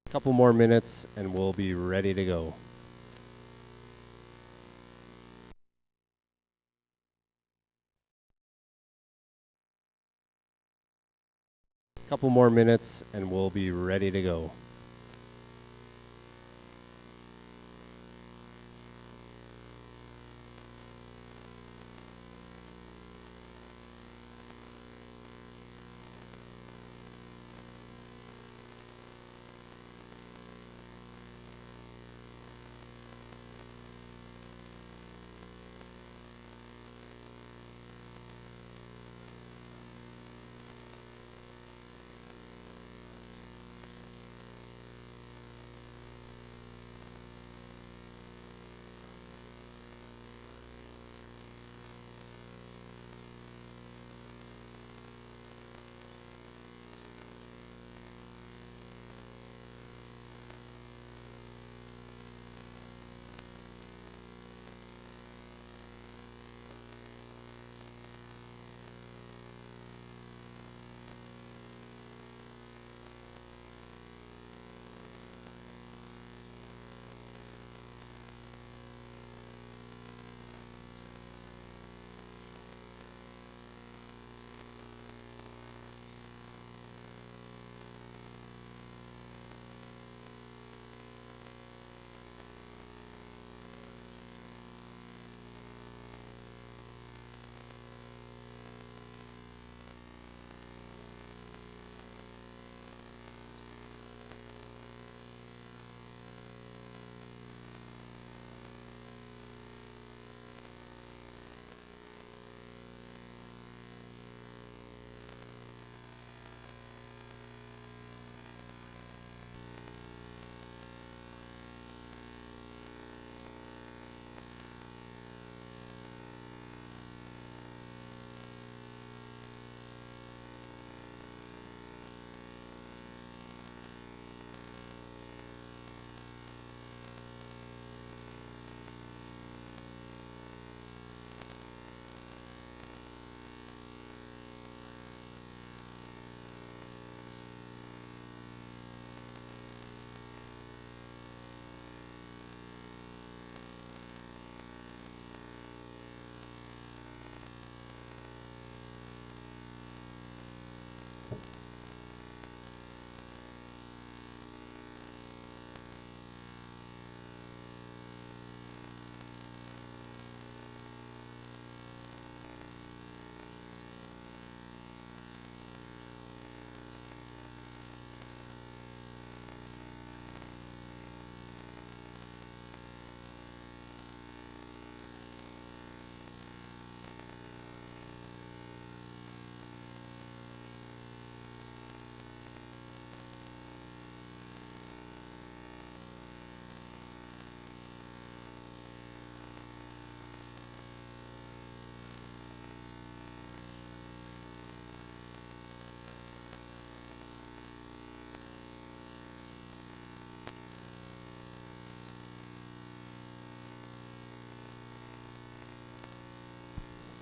Couple more minutes and we'll be ready to go. Couple more minutes and we'll be ready to go.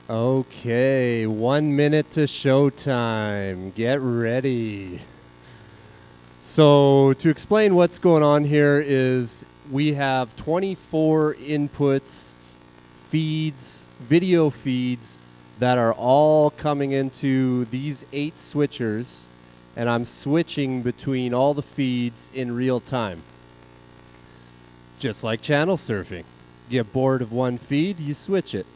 Okay, 1 minute to showtime. Get ready. So to explain what's going on here is we have 24 inputs, feeds, video feeds that are all coming into these 8 switchers, and I'm switching between all the feeds in real time. Just like channel surfing. Get bored of one feed, you switch it.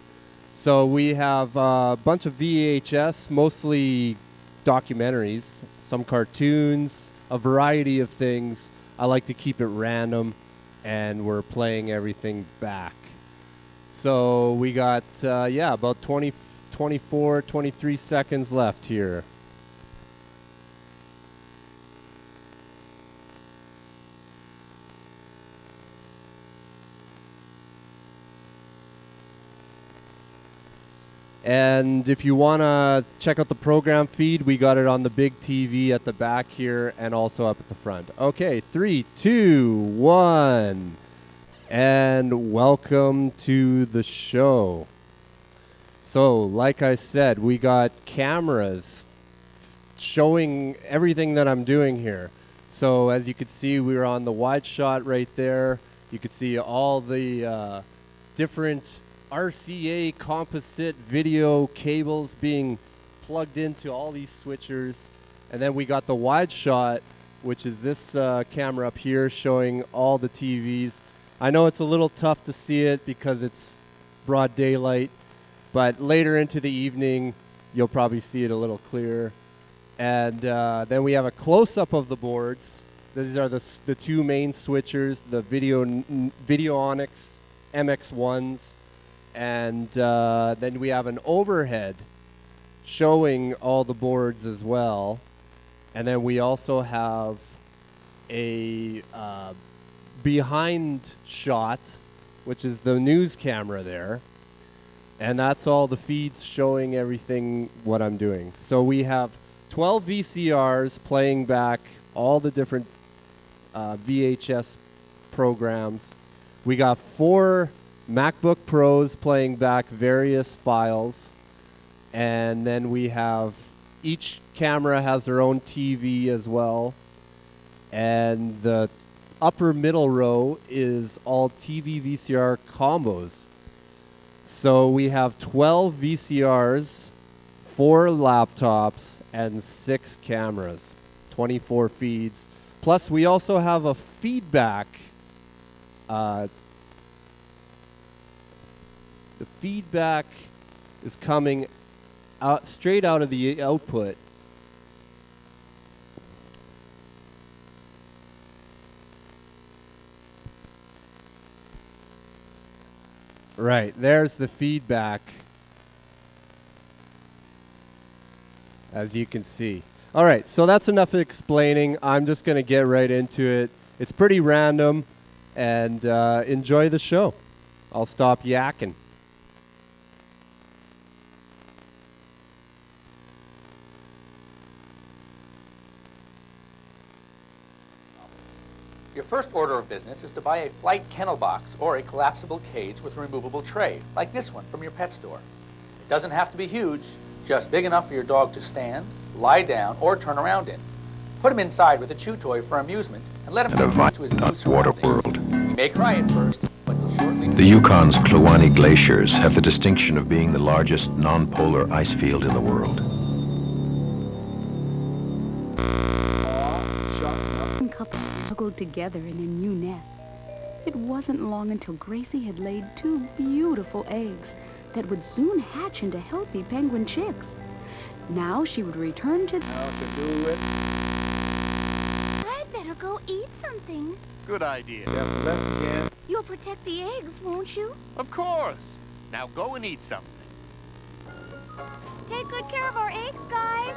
So we have a bunch of VHS, mostly documentaries, some cartoons, a variety of things. I like to keep it random, and we're playing everything back. So we got, about 24, 23 seconds left here. And if you want to check out the program feed, we got it on the big TV at the back here and also up at the front. Okay, 3, 2, 1. And welcome to the show. So, like I said, we got cameras showing everything that I'm doing here. So as you can see, we were on the wide shot right there. You could see all the different RCA composite video cables being plugged into all these switchers. And then we got the wide shot, which is this camera up here showing all the TVs. I know it's a little tough to see it because it's broad daylight, but later into the evening, you'll probably see it a little clearer. And then we have a close-up of the boards. These are the two main switchers, the Videonics MX1s. And then we have an overhead showing all the boards as well. And then we also have a behind shot, which is the news camera there. And that's all the feeds showing everything what I'm doing. So we have 12 VCRs playing back all the different VHS programs. We got 4 MacBook Pros playing back various files. And then we have each camera has their own TV as well. And the upper middle row is all TV VCR combos. So we have 12 VCRs, 4 laptops, and 6 cameras, 24 feeds. Plus, we also have a feedback. The feedback is coming out straight out of the output. Right, there's the feedback, as you can see. All right, so that's enough explaining. I'm just going to get right into it. It's pretty random, and enjoy the show. I'll stop yakking. Your first order of business is to buy a flight kennel box or a collapsible cage with a removable tray, like this one from your pet store. It doesn't have to be huge, just big enough for your dog to stand, lie down, or turn around in. Put him inside with a chew toy for amusement and let him get used to his new surroundings. World. He may cry at first, but he'll shortly... The Yukon's Kluane glaciers have the distinction of being the largest non-polar ice field in the world. Couples snuggled together in their new nest. It wasn't long until Gracie had laid 2 beautiful eggs that would soon hatch into healthy penguin chicks. Now she would return to... I'd better go eat something. Good idea. You'll protect the eggs, won't you? Of course. Now go and eat something. Take good care of our eggs, guys.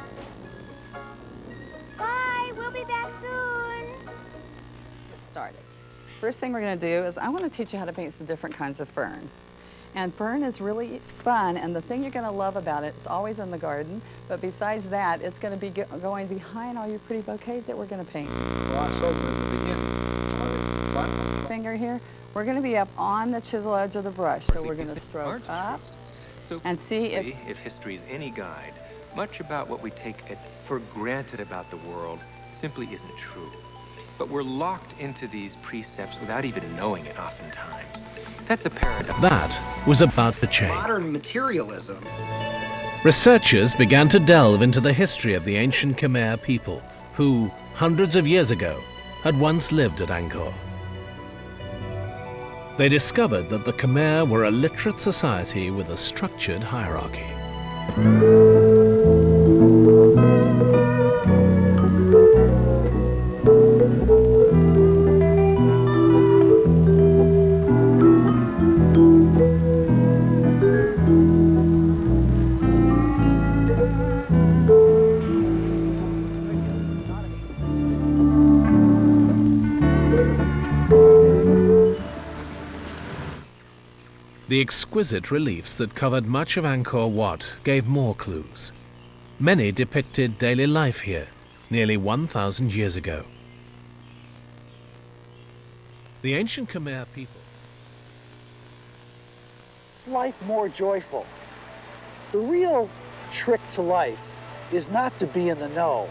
Bye, we'll be back soon. Get started. First thing we're going to do is I want to teach you how to paint some different kinds of fern. And fern is really fun, and the thing you're going to love about it, it's always in the garden, but besides that, it's going to be going behind all your pretty bouquets that we're going to paint. Finger here, we're going to be up on the chisel edge of the brush, so we're going to stroke up and see if history is any guide, much about what we take for granted about the world simply isn't true. But we're locked into these precepts without even knowing it oftentimes. That's a paradox. That was about to change. Modern materialism. Researchers began to delve into the history of the ancient Khmer people, who, hundreds of years ago, had once lived at Angkor. They discovered that the Khmer were a literate society with a structured hierarchy. The exquisite reliefs that covered much of Angkor Wat gave more clues. Many depicted daily life here, nearly 1,000 years ago. The ancient Khmer people... Is life more joyful? The real trick to life is not to be in the know,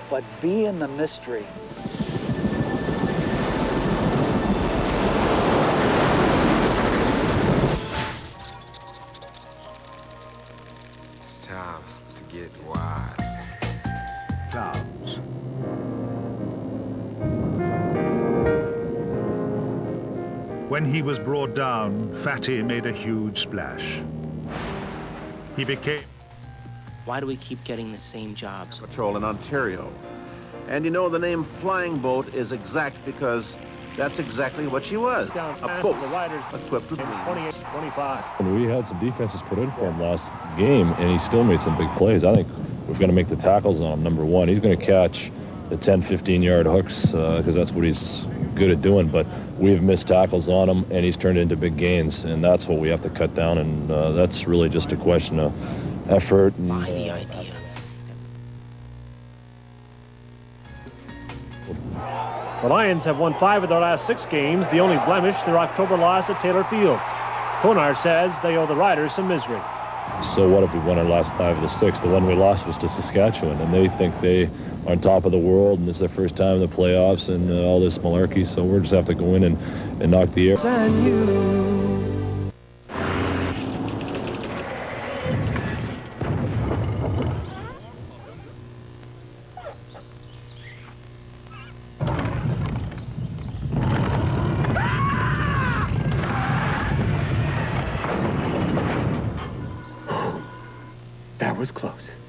but be in the mystery. When he was brought down, Fatty made a huge splash. He became... Why do we keep getting the same jobs? Patrol in Ontario. And you know, the name Flying Boat is exact because that's exactly what she was. A boat equipped with wings. 25. And we had some defenses put in for him last game, and he still made some big plays. I think we're going to make the tackles on him. Number one, he's going to catch the 10, 15-yard hooks because that's what he's good at doing. But we've missed tackles on him, and he's turned into big gains, and that's what we have to cut down. And that's really just a question of effort. And, Buy the idea. The Lions have won 5 of their last 6 games, the only blemish their October loss at Taylor Field. Konar says they owe the Riders some misery. So what if we won our last 5 of the 6? The one we lost was to Saskatchewan, and they think they are on top of the world, and it's their first time in the playoffs and all this malarkey, so we'll just have to go in and knock the air.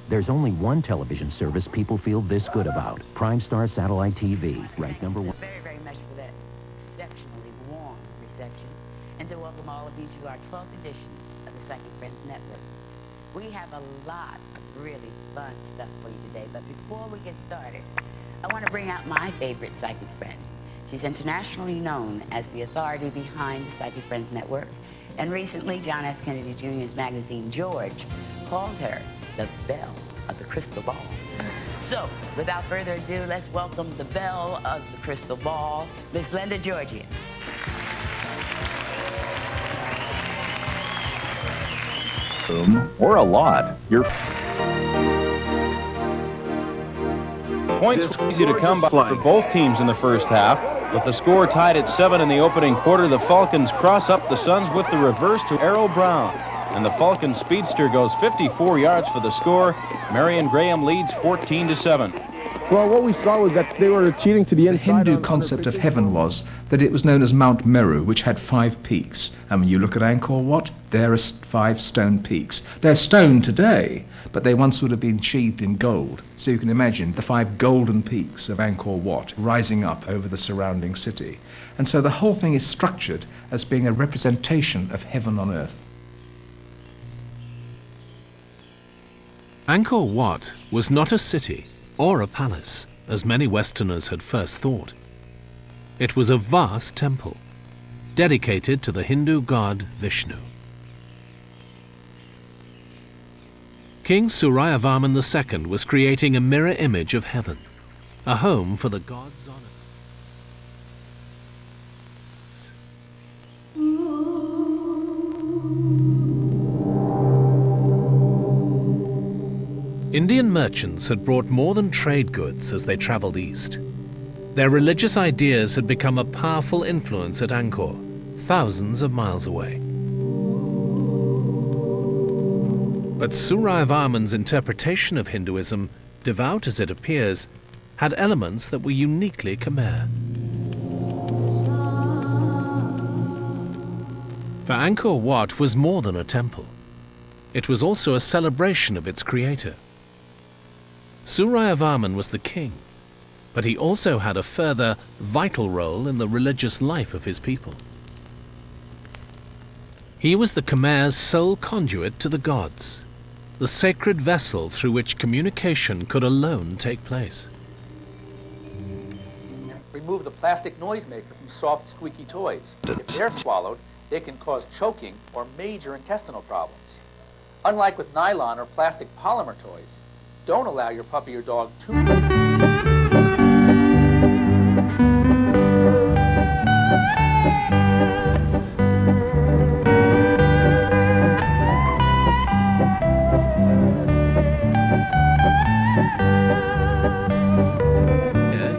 There's only one television service people feel this good about. Prime Star Satellite TV, ranked number 1. Very, very much for that exceptionally warm reception. And to welcome all of you to our 12th edition of the Psychic Friends Network. We have a lot of really fun stuff for you today, but before we get started, I want to bring out my favorite psychic friend. She's internationally known as the authority behind the Psychic Friends Network. And recently, John F. Kennedy Jr.'s magazine, George, called her the Belle of the Crystal Ball. So, without further ado, let's welcome the Belle of the Crystal Ball, Miss Linda Georgian. Or a lot. Your points were easy to come by for both teams in the first half. With the score tied at 7 in the opening quarter, the Falcons cross up the Suns with the reverse to Arrow Brown. And the Falcon speedster goes 54 yards for the score. Marion Graham leads 14-7. Well, what we saw was that they were cheating to the inside. The Hindu concept of heaven was that it was known as Mount Meru, which had 5 peaks. And when you look at Angkor Wat, there are 5 stone peaks. They're stone today, but they once would have been sheathed in gold. So you can imagine the 5 golden peaks of Angkor Wat rising up over the surrounding city. And so the whole thing is structured as being a representation of heaven on earth. Angkor Wat was not a city or a palace, as many Westerners had first thought. It was a vast temple, dedicated to the Hindu god Vishnu. King Suryavarman II was creating a mirror image of heaven, a home for the gods on earth. Indian merchants had brought more than trade goods as they traveled east. Their religious ideas had become a powerful influence at Angkor, thousands of miles away. But Suryavarman's interpretation of Hinduism, devout as it appears, had elements that were uniquely Khmer. For Angkor Wat was more than a temple. It was also a celebration of its creator. Suryavarman was the king, but he also had a further vital role in the religious life of his people. He was the Khmer's sole conduit to the gods, the sacred vessel through which communication could alone take place. Remove the plastic noisemaker from soft, squeaky toys. If they're swallowed, they can cause choking or major intestinal problems. Unlike with nylon or plastic polymer toys, don't allow your puppy or dog to... Here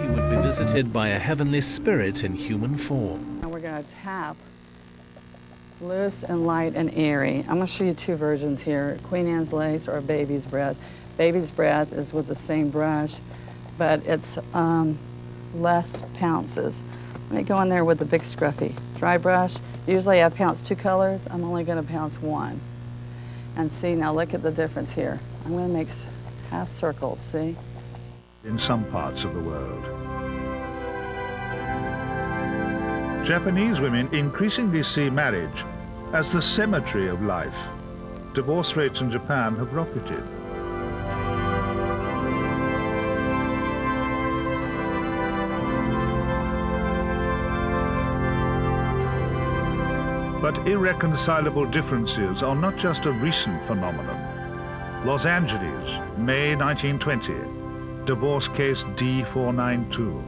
he would be visited by a heavenly spirit in human form. Now we're going to tap loose and light and airy. I'm going to show you 2 versions here, Queen Anne's lace or baby's breath. Baby's breath is with the same brush, but it's less pounces. Let me go in there with the big scruffy dry brush. Usually I pounce 2 colors. I'm only going to pounce 1. And see, now look at the difference here. I'm going to make half circles, see? In some parts of the world. Japanese women increasingly see marriage as the cemetery of life. Divorce rates in Japan have rocketed. But irreconcilable differences are not just a recent phenomenon. Los Angeles, May 1920, divorce case D492.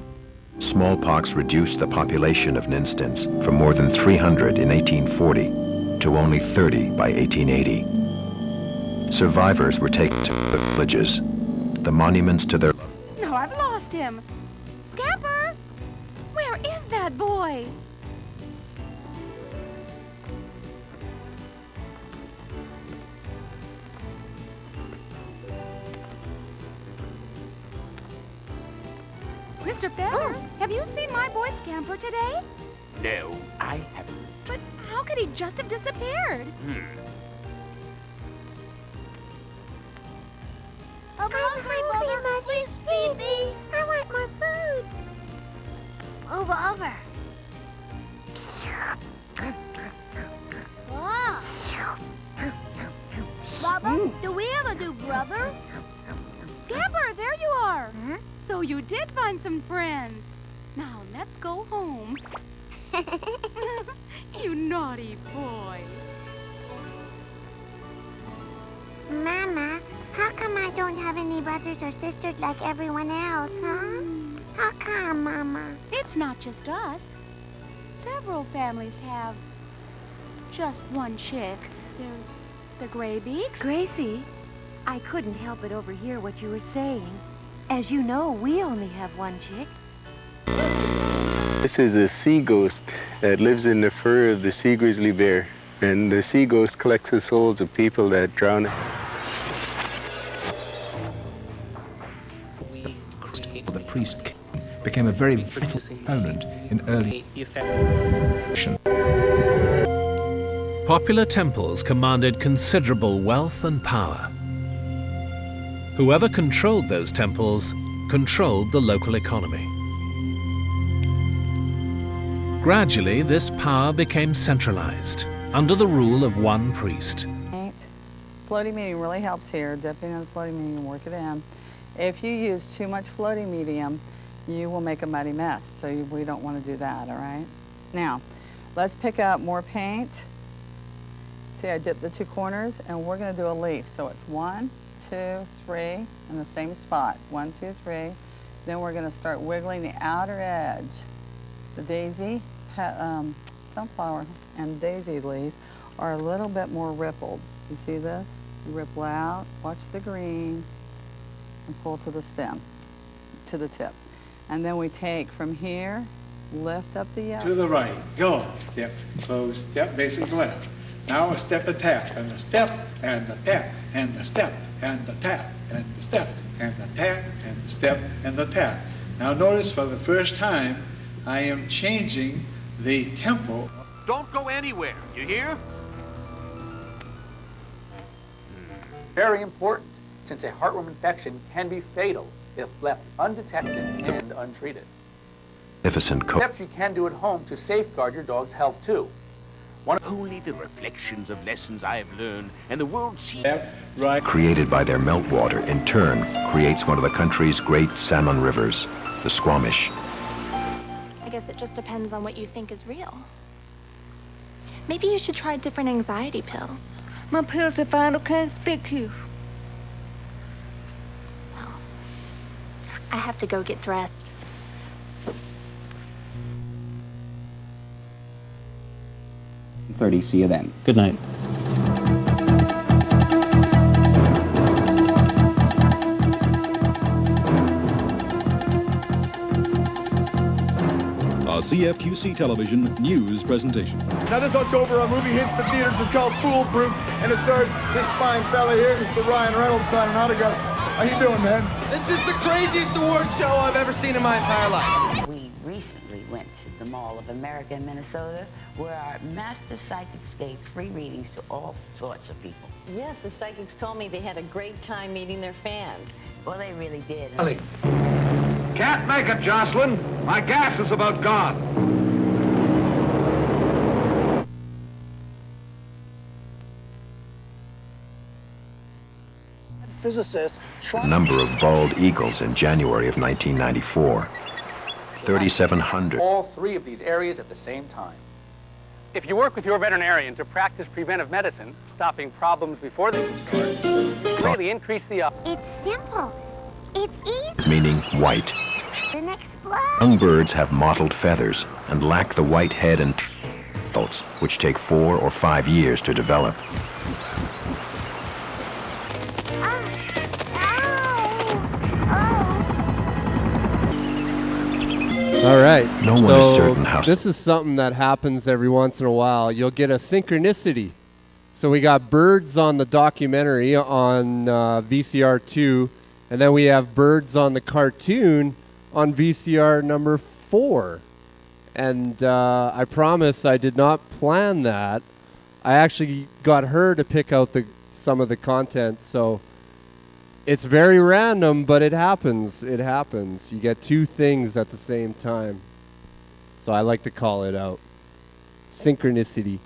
Smallpox reduced the population of in an instant from more than 300 in 1840 to only 30 by 1880. Survivors were taken to the villages. The monuments to their... No, I've lost him. Scamper! Where is that boy? Mr. Feather, have you seen my boy Scamper today? No, I haven't. But how could he just have disappeared? I'm hungry, Mother. Please feed me. I want more food. Over. Whoa. Bubba, do we ever do brother? Scamper, there you are. Huh? So you did find some friends. Now let's go home. You naughty boy. Mama, how come I don't have any brothers or sisters like everyone else, huh? How come, Mama? It's not just us. Several families have just one chick. There's the gray beaks. Gracie, I couldn't help but overhear what you were saying. As you know, we only have one chick. This is a sea ghost that lives in the fur of the sea grizzly bear. And the sea ghost collects the souls of people that drown. The priest became a very vital component in early action. Popular temples commanded considerable wealth and power. Whoever controlled those temples controlled the local economy. Gradually, this power became centralized under the rule of one priest. Floating medium really helps here. Dip into the floating medium and work it in. If you use too much floating medium, you will make a muddy mess. So we don't want to do that, all right? Now, let's pick up more paint. See, I dipped the 2 corners, and we're going to do a leaf. So it's 1, 2, 3, in the same spot. 1, 2, 3. Then we're going to start wiggling the outer edge. The daisy, sunflower, and daisy leaf are a little bit more rippled. You see this? You ripple out, watch the green, and pull to the stem, to the tip. And then we take from here, lift up the yellow. To the right, go. Step, close, step, basic left. Now a step and tap, and the step, and the tap, and the step, and the tap, and the step, and the tap, and the step, and the tap. Now notice for the first time, I am changing the tempo. Don't go anywhere, you hear? Very important, since a heartworm infection can be fatal if left undetected and untreated. Magnificent Steps you can do at home to safeguard your dog's health too. Only the reflections of lessons I have learned, and the world sees. created by their meltwater, in turn, creates one of the country's great salmon rivers, the Squamish. I guess it just depends on what you think is real. Maybe you should try different anxiety pills. My pills are fine, okay? Thank you. Well, I have to go get dressed. See you then. Good night. A CFQC television news presentation. Now this October, a movie hits the theaters. It's called Foolproof, and it stars this fine fella here, Mr. Ryan Reynolds, signing autographs. How you doing, man? This is the craziest award show I've ever seen in my entire life. We recently went to the Mall of America in Minnesota, where our master psychics gave free readings to all sorts of people. Yes, the psychics told me they had a great time meeting their fans. Well, they really did. Can't make it, Jocelyn. My gas is about gone. Physicists A number of bald eagles in January of 1994. 3,700. All three of these areas at the same time. If you work with your veterinarian to practice preventive medicine, stopping problems before they start, really increase the odds. It's simple. It's easy. Meaning white. Then explode. Young birds have mottled feathers and lack the white head and tails, which take 4 or 5 years to develop. All right. No one is certain how. This is something that happens every once in a while. You'll get a synchronicity. So we got birds on the documentary on VCR 2, and then we have birds on the cartoon on VCR number 4. And I promise I did not plan that. I actually got her to pick out some of the content, so it's very random, but it happens. It happens. You get two things at the same time. So I like to call it out. Synchronicity.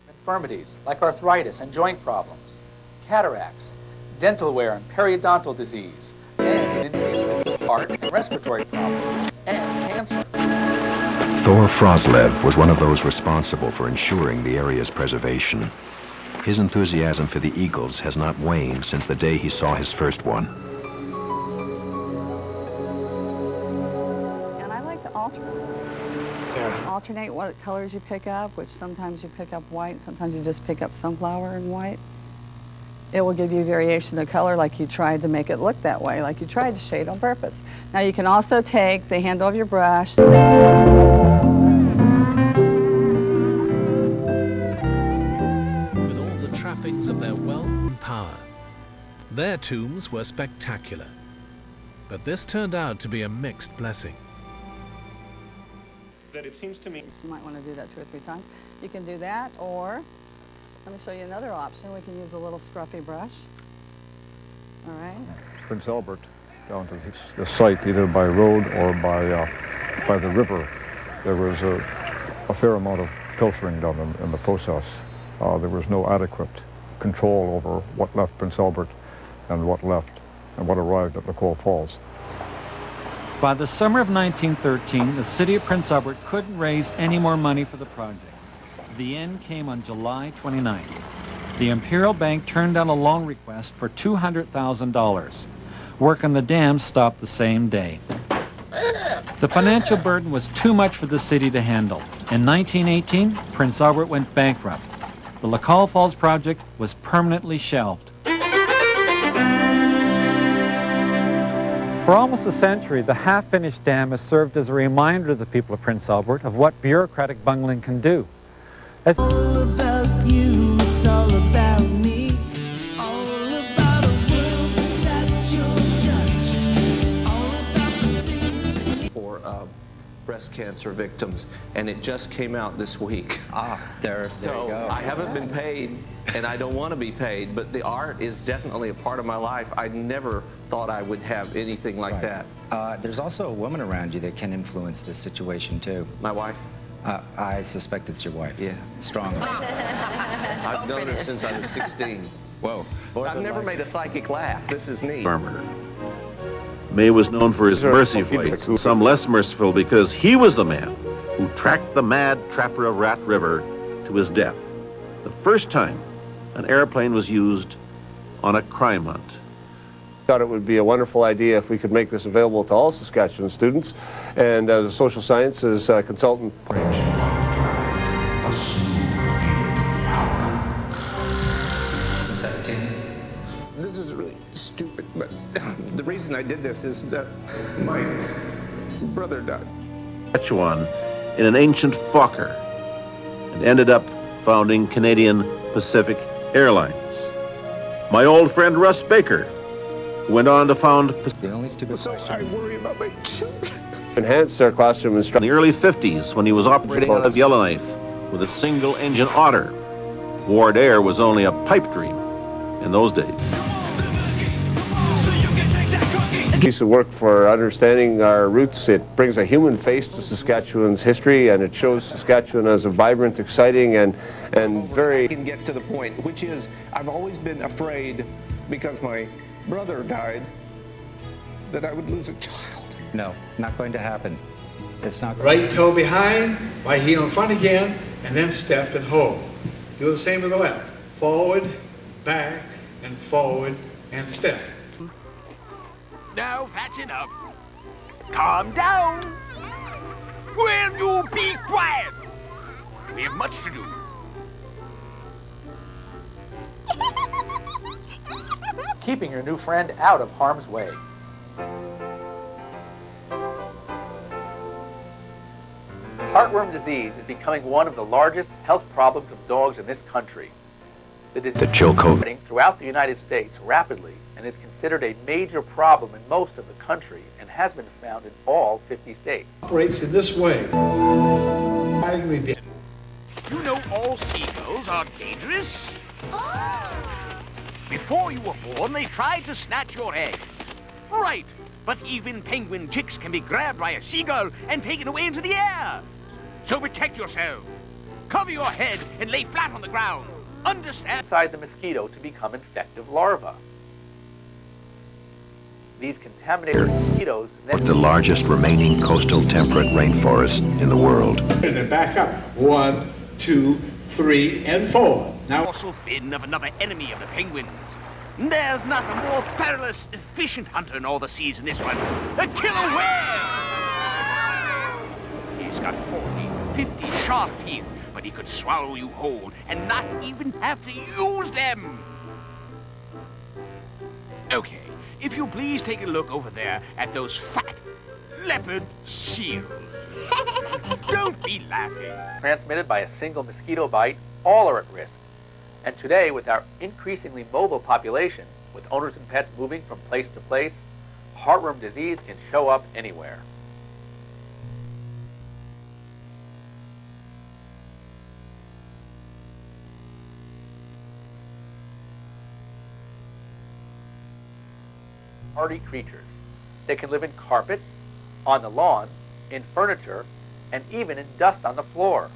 Infirmities like arthritis and joint problems, cataracts, dental wear and periodontal disease, and an increased risk of heart and respiratory problems, and cancer. Thor Froslev was one of those responsible for ensuring the area's preservation. His enthusiasm for the eagles has not waned since the day he saw his first one. And I like to alternate what colors you pick up, which sometimes you pick up white, sometimes you just pick up sunflower and white. It will give you variation of color like you tried to make it look that way, like you tried to shade on purpose. Now you can also take the handle of your brush. With all the trappings of their wealth and power, their tombs were spectacular. But this turned out to be a mixed blessing. That it seems to me. You might want to do that 2 or 3 times. You can do that, or let me show you another option. We can use a little scruffy brush. All right. Prince Albert, down to the site, either by road or by the river, there was a fair amount of pilfering done in the process. There was no adequate control over what left Prince Albert and what arrived at Nicole Falls. By the summer of 1913, the city of Prince Albert couldn't raise any more money for the project. The end came on July 29th. The Imperial Bank turned down a loan request for $200,000. Work on the dam stopped the same day. The financial burden was too much for the city to handle. In 1918, Prince Albert went bankrupt. The Nicole Falls project was permanently shelved. For almost a century, the half-finished dam has served as a reminder to the people of Prince Albert of what bureaucratic bungling can do. It's all about you, it's all about me. It's all about a world that's at your touch. It's all about the things for breast cancer victims, and it just came out this week. There you go. I haven't been paid, and I don't want to be paid, but the art is definitely a part of my life. I never thought I would have anything like that. There's also a woman around you that can influence this situation too. My wife? I suspect it's your wife. Yeah. Strongly. I've known her since I was 16. Whoa. I've never made a psychic laugh. This is neat. Farmer. May was known for his mercy flights, some less merciful because he was the man who tracked the mad trapper of Rat River to his death. The first time an airplane was used on a crime hunt. Thought it would be a wonderful idea if we could make this available to all Saskatchewan students, and as a social sciences consultant. This is really stupid, but the reason I did this is that my brother died. Saskatchewan in an ancient Fokker and ended up founding Canadian Pacific Airlines. My old friend Russ Baker, who went on to found The only stupid question. I worry about my children. Enhanced our classroom instruction. in the early 50s when he was operating out of Yellowknife with a single-engine Otter. Ward Air was only a pipe dream in those days. Piece of work for understanding our roots. It brings a human face to Saskatchewan's history, and it shows Saskatchewan as a vibrant, exciting, and very... I can get to the point, which is I've always been afraid, because my brother died, that I would lose a child. No, not going to happen. It's not. Right toe behind, right heel in front again, and then step and hold. Do the same with the left. Forward, back, and forward, and step. Now that's enough. Calm down. Will you be quiet? We have much to do. Keeping your new friend out of harm's way. Heartworm disease is becoming one of the largest health problems of dogs in this country. The disease is spreading throughout the United States rapidly and is considered a major problem in most of the country and has been found in all 50 states. Operates in this way. You know all seagulls are dangerous? Before you were born, they tried to snatch your eggs. Right, but even penguin chicks can be grabbed by a seagull and taken away into the air. So protect yourself. Cover your head and lay flat on the ground. Understand? Inside the mosquito to become infective larvae. These contaminated mosquitoes then... The largest remaining coastal temperate rainforest in the world. And then back up. 1, 2, 3, and 4. Now... Dorsal fin of another enemy of the penguins. There's not a more perilous, efficient hunter in all the seas than this one. A killer whale! He's got 40 to 50 sharp teeth, but he could swallow you whole and not even have to use them. Okay, if you please take a look over there at those fat leopard seals. Don't be laughing. Transmitted by a single mosquito bite, all are at risk. And today, with our increasingly mobile population, with owners and pets moving from place to place, heartworm disease can show up anywhere. Hardy creatures. They can live in carpets, on the lawn, in furniture, and even in dust on the floor.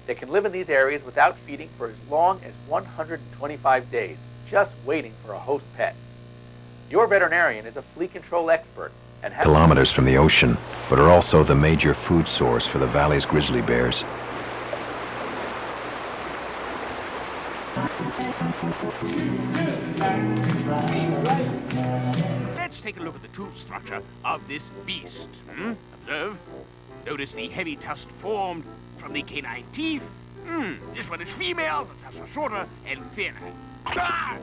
They can live in these areas without feeding for as long as 125 days, just waiting for a host pet. Your veterinarian is a flea control expert and has Kilometers from the ocean, but are also the major food source for the valley's grizzly bears. Let's take a look at the tooth structure of this beast. Observe. Notice the heavy tusk formed from the canine teeth. This one is female, the tusks are shorter and thinner. Ah!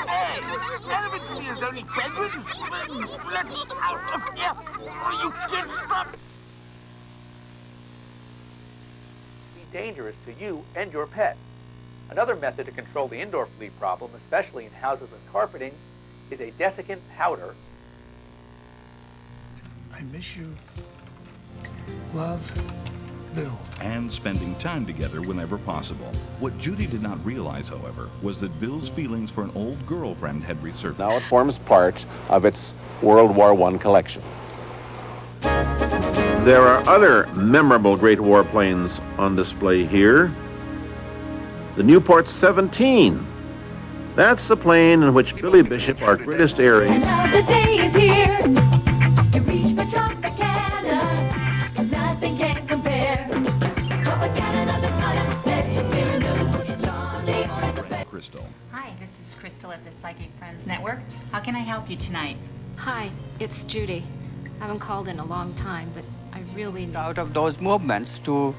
Hey, elephant seals only penguins. Let's out of here, or you get stuck. be dangerous to you and your pet. Another method to control the indoor flea problem, especially in houses with carpeting, is a desiccant powder. I miss you. Love, Bill. And spending time together whenever possible. What Judy did not realize, however, was that Bill's feelings for an old girlfriend had resurfaced. Now it forms part of its World War I collection. There are other memorable Great War planes on display here. The Newport 17. That's the plane in which Billy Bishop, our greatest air ace, The day is here. You reach for Tropicana, 'cause nothing can compare. Tropicana, the color, let your spirit loose. Charlie or the best. Crystal. Hi, this is Crystal at the Psychic Friends Network. How can I help you tonight? Hi, it's Judy. I haven't called in a long time, but I really... Out of those movements to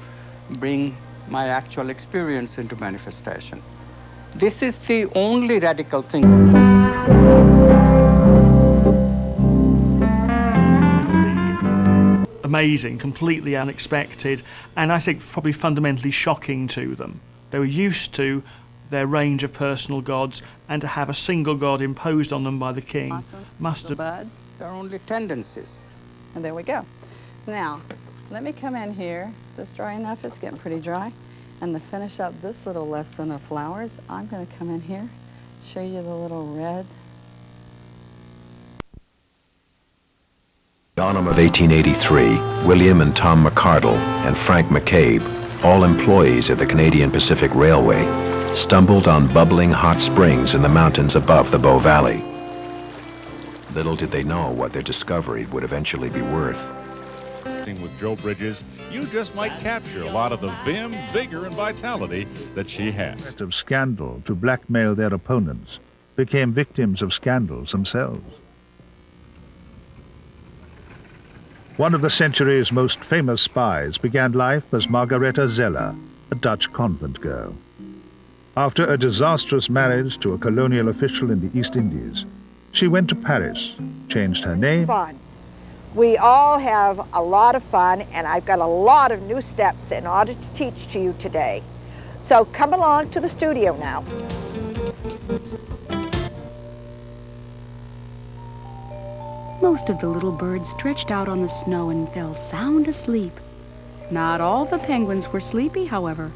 bring my actual experience into manifestation. This is the only radical thing. amazing, completely unexpected, and I think probably fundamentally shocking to them. They were used to their range of personal gods, and to have a single god imposed on them by the king must have... Buds, they're only tendencies. And there we go. Now, let me come in here. Is this dry enough? It's getting pretty dry. And to finish up this little lesson of flowers, I'm going to come in here, show you the little red. In the autumn of 1883, William and Tom McCardle and Frank McCabe, all employees of the Canadian Pacific Railway, stumbled on bubbling hot springs in the mountains above the Bow Valley. Little did they know what their discovery would eventually be worth. With Joe Bridges, you just might capture a lot of the vim, vigor, and vitality that she has. Of scandal to blackmail their opponents, became victims of scandals themselves. One of the century's most famous spies began life as Margaretha Zeller, a Dutch convent girl. After a disastrous marriage to a colonial official in the East Indies, she went to Paris, changed her name. Fun. We all have a lot of fun, and I've got a lot of new steps in order to teach to you today. So come along to the studio now. Most of the little birds stretched out on the snow and fell sound asleep. Not all the penguins were sleepy, however.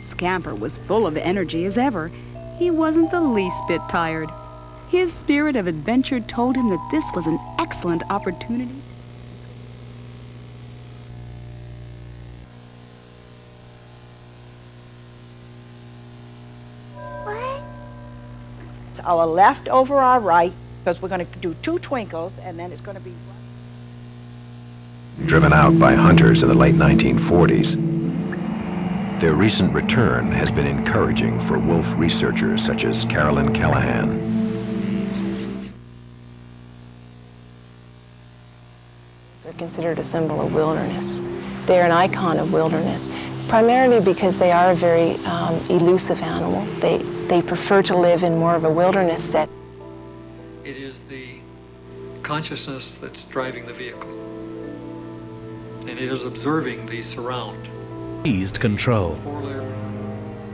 Scamper was full of energy as ever. He wasn't the least bit tired. His spirit of adventure told him that this was an excellent opportunity. What? Our left over our right, because we're going to do two twinkles, and then it's going to be... Driven out by hunters in the late 1940s, their recent return has been encouraging for wolf researchers such as Carolyn Callahan. They're considered a symbol of wilderness. They're an icon of wilderness, primarily because they are a very elusive animal. They prefer to live in more of a wilderness set. It is the consciousness that's driving the vehicle, and it is observing the surround. Seized control.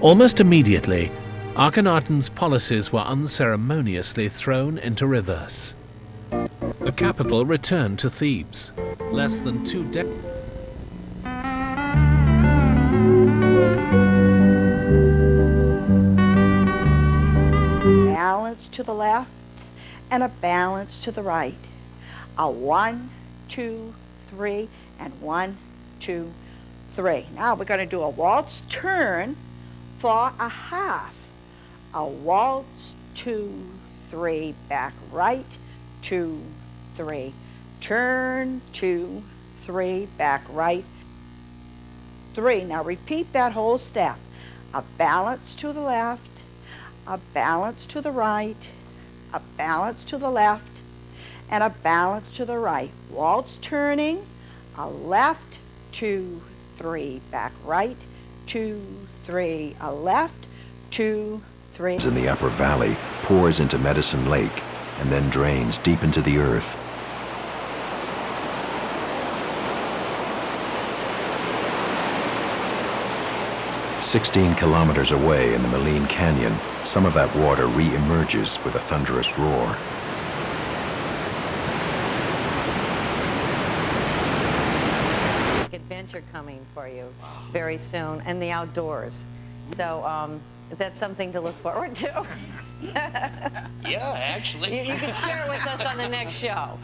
Almost immediately, Akhenaten's policies were unceremoniously thrown into reverse. The capital returned to Thebes. Less than 2 decades. Balance to the left and a balance to the right. A 1, 2, 3, and 1, 2, 3. Now we're going to do a waltz turn for a half. A waltz, 2, 3, back right, 2, 3. Turn, 2, 3, back right, 3. Now repeat that whole step. A balance to the left, a balance to the right, a balance to the left, and a balance to the right. Waltz turning, a left, 2, 3, back right, 2, 3, a left, 2, 3. In the upper valley, pours into Medicine Lake and then drains deep into the earth. "16 kilometers away in the Moline Canyon, some of that water re-emerges with a thunderous roar. Adventure coming for you very soon, and the outdoors. So that's something to look forward to. Yeah, actually. You can share it with us on the next show.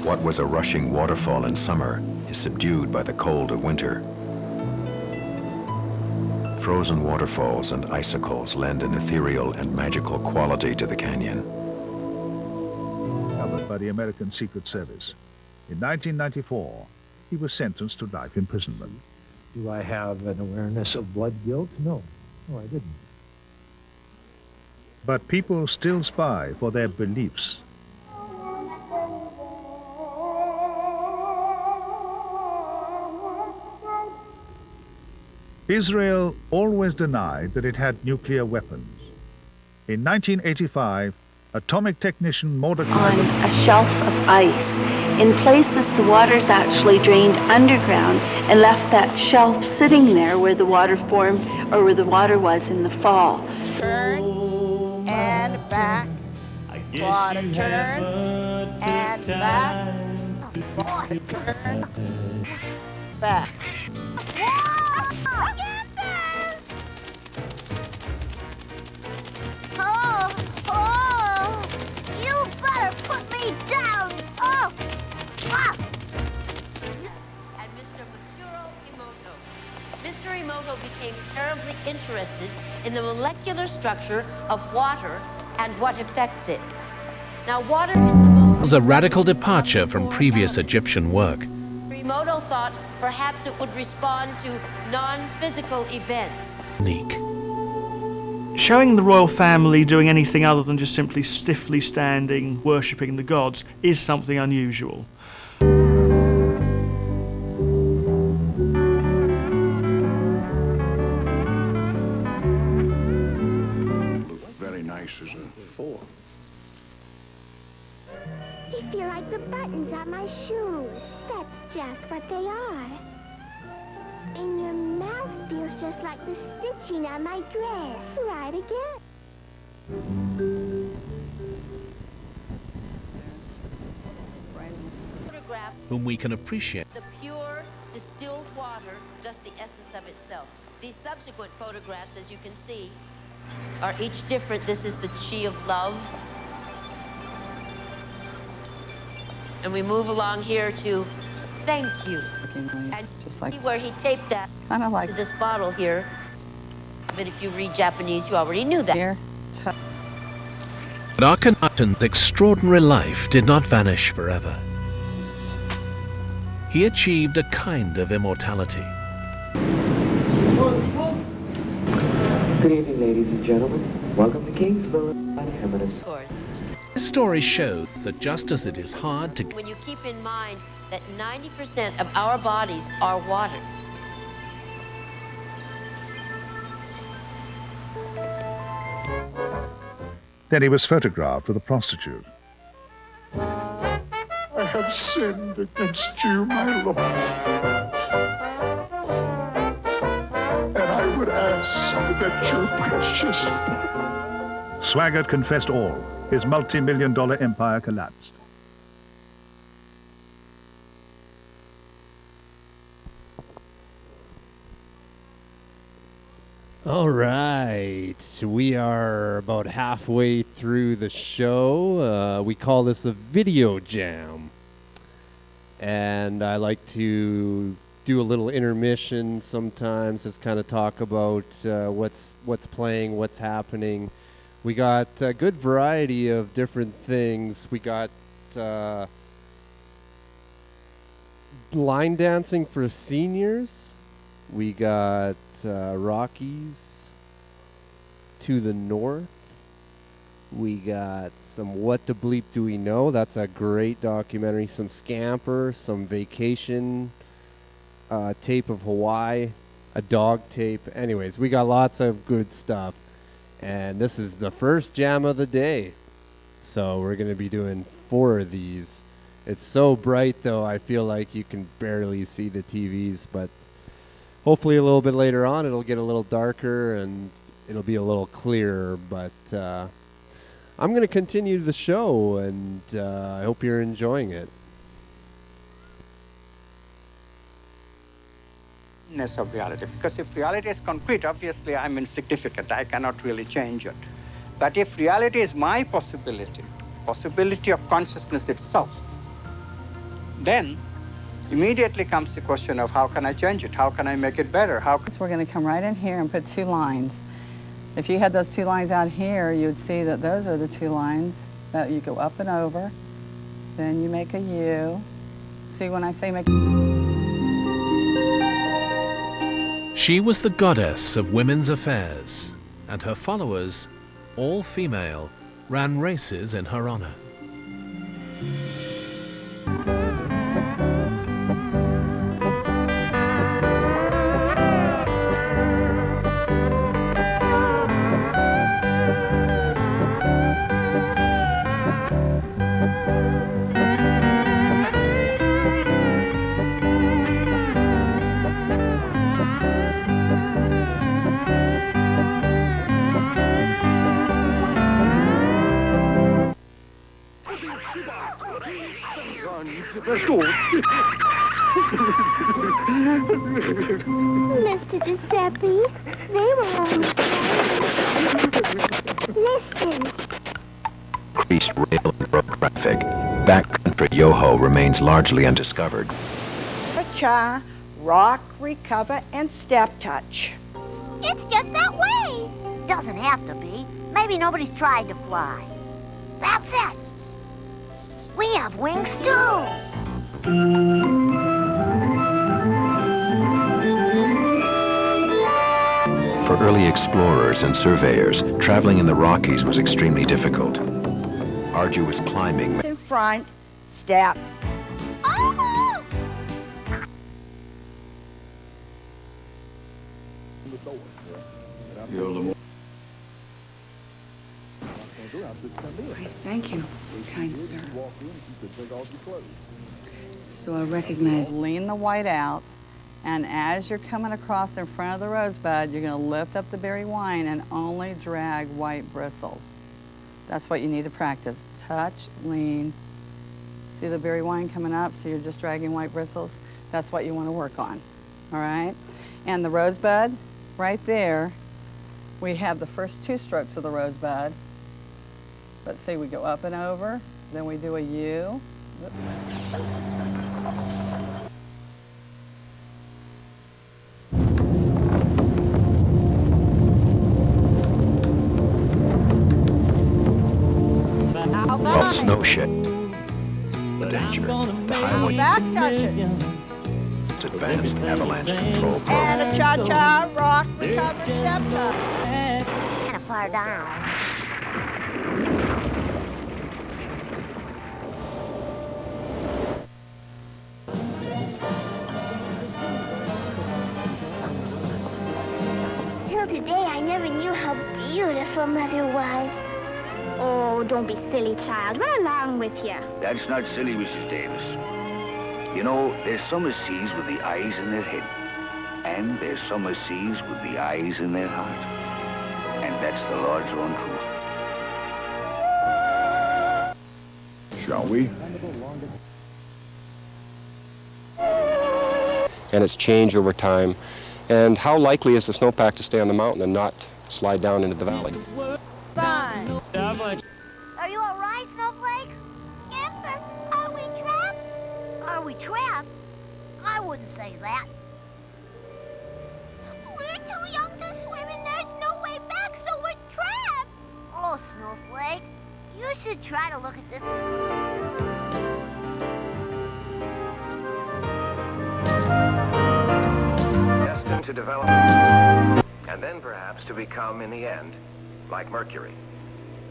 What was a rushing waterfall in summer is subdued by the cold of winter. Frozen waterfalls and icicles lend an ethereal and magical quality to the canyon. Covered by the American Secret Service. In 1994, he was sentenced to life imprisonment. Do I have an awareness of blood guilt? No. No, I didn't. But people still spy for their beliefs. Israel always denied that it had nuclear weapons. In 1985, atomic technician Mordecai... On a shelf of ice. In places, the water's actually drained underground and left that shelf sitting there where the water formed, or where the water was in the fall. Turn and back. Water turn and back. Water turn back. Oh, you better put me down. Oh, And Mr. Emoto became terribly interested in the molecular structure of water and what affects it. Now, water is the most... It was a radical departure from previous Egyptian work. Emoto thought perhaps it would respond to non-physical events. Unique. Showing the royal family doing anything other than just simply stiffly standing, worshipping the gods, is something unusual. Very nice as a 4. they feel like the buttons on my shoes. That's just what they are. And your mouth feels just like the stitching on my dress. Right again. Photograph Whom we can appreciate. the pure, distilled water, just the essence of itself. These subsequent photographs, as you can see, are each different. This is the Chi of love. And we move along here to thank you. And Just like, see where he taped that kind of like to this bottle here. But if you read Japanese, you already knew that. here. But Akhenaten's extraordinary life did not vanish forever. He achieved a kind of immortality. Good evening, ladies and gentlemen. Welcome to Kingsville by Hermit. This story shows that just as it is hard to When you keep in mind that 90% of our bodies are water. Then he was photographed with a prostitute. I have sinned against you, my Lord. And I would ask that your precious... Swaggart confessed all. His multi-million-dollar empire collapsed. All right, we are about halfway through the show. We call this a video jam. And I like to do a little intermission sometimes, just kind of talk about what's playing, what's happening. We got a good variety of different things. We got line dancing for seniors. We got Rockies to the north. We got some What the Bleep Do We Know? That's a great documentary. Some Scamper, some vacation tape of Hawaii, a dog tape. Anyways, we got lots of good stuff. And this is the first jam of the day. So we're going to be doing 4 of these. It's so bright, though, I feel like you can barely see the TVs, but hopefully a little bit later on it'll get a little darker and it'll be a little clearer. But I'm going to continue the show, and I hope you're enjoying it. Of reality, because if reality is concrete, obviously I'm insignificant. I cannot really change it. But if reality is my possibility of consciousness itself, then immediately comes the question of how can I change it? How can I make it better? We're going to come right in here and put 2 lines. If you had those 2 lines out here, you would see that those are the 2 lines that you go up and over. Then you make a U. See when I say make She was the goddess of women's affairs, and her followers, all female, ran races in her honor. Mr. Giuseppe, they were almost Listen. Increased rail and road traffic, backcountry Yoho remains largely undiscovered. Cha, rock, recover, and step touch. It's just that way. Doesn't have to be. Maybe nobody's tried to fly. That's it. We have wings too. For early explorers and surveyors, traveling in the Rockies was extremely difficult. Arduous climbing. In front, step. Thank you, kind sir. So I recognize. Lean the white out, and as you're coming across in front of the rosebud, you're going to lift up the berry wine and only drag white bristles. That's what you need to practice. Touch, lean. See the berry wine coming up, so you're just dragging white bristles? That's what you want to work on, all right? And the rosebud, right there, we have the first 2 strokes of the rosebud. Let's say we go up and over, then we do a U. While snow shed. Danger. The highway. Back touch it. Advanced avalanche control program. And a cha-cha, rock, recover, step touch. Kind of far down. Till today, I never knew how beautiful Mother was. Oh, don't be silly, child. Run along with you. That's not silly, Mrs. Davis. You know, there's some of seas with the eyes in their head, and there's some of seas with the eyes in their heart. And that's the Lord's own truth. Shall we? And its change over time. And how likely is the snowpack to stay on the mountain and not slide down into the valley? Fine. Are you all right, Snowflake? Ember, are we trapped? Are we trapped? I wouldn't say that. We're too young to swim and there's no way back, so we're trapped. Oh, Snowflake, you should try to look at this. Destined to develop, and then perhaps to become, in the end, like Mercury,